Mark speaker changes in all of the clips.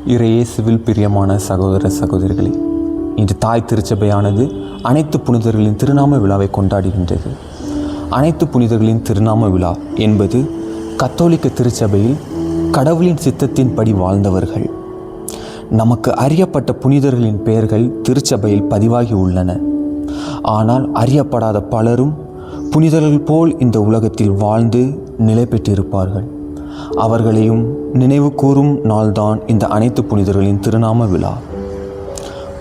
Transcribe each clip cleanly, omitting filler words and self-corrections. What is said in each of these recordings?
Speaker 1: இறையேசுவில் பிரியமான சகோதர சகோதரிகளே, இன்று தாய் திருச்சபையானது அனைத்து புனிதர்களின் திருநாம விழாவை கொண்டாடுகின்றது. அனைத்து புனிதர்களின் திருநாம விழா என்பது கத்தோலிக்க திருச்சபையில் கடவுளின் சித்தத்தின்படி வாழ்ந்தவர்கள். நமக்கு அறியப்பட்ட புனிதர்களின் பெயர்கள் திருச்சபையில் பதிவாகி உள்ளன. ஆனால் அறியப்படாத பலரும் புனிதர்கள் போல் இந்த உலகத்தில் வாழ்ந்து நிலை பெற்றிருப்பார்கள். அவர்களையும் நினைவு கூறும் நாள்தான் இந்த அனைத்து புனிதர்களின் திருநாம விழா.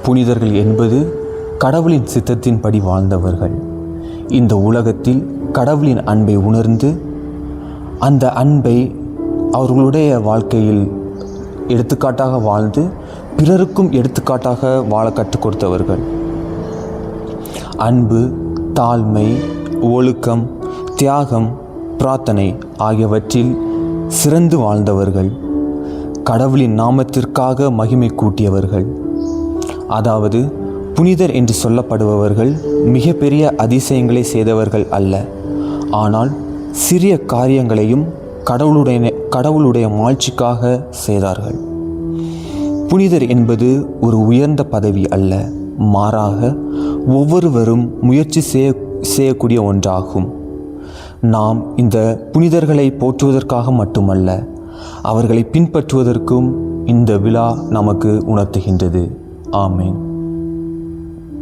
Speaker 1: புனிதர்கள் என்பது கடவுளின் சித்தத்தின்படி வாழ்ந்தவர்கள். இந்த உலகத்தில் கடவுளின் அன்பை உணர்ந்து அந்த அன்பை அவர்களுடைய வாழ்க்கையில் எடுத்துக்காட்டாக வாழ்ந்து பிறருக்கும் எடுத்துக்காட்டாக வாழ கற்றுக் கொடுத்தவர்கள். அன்பு, தாழ்மை, ஒழுக்கம், தியாகம், பிரார்த்தனை ஆகியவற்றில் சிறந்து வாழ்ந்தவர்கள். கடவுளின் நாமத்திற்காக மகிமை கூட்டியவர்கள். அதாவது புனிதர் என்று சொல்லப்படுபவர்கள் மிகப்பெரிய அதிசயங்களை செய்தவர்கள் அல்ல, ஆனால் சிறிய காரியங்களையும் கடவுளுடைய மாட்சிக்காக செய்தார்கள். புனிதர் என்பது ஒரு உயர்ந்த பதவி அல்ல, மாறாக ஒவ்வொருவரும் முயற்சி செய்யக்கூடிய ஒன்றாகும். நாம் இந்த புனிதர்களை போற்றுவதற்காக மட்டுமல்ல, அவர்களை பின்பற்றுவதற்கும் இந்த விழா நமக்கு உணர்த்துகின்றது. ஆமென்.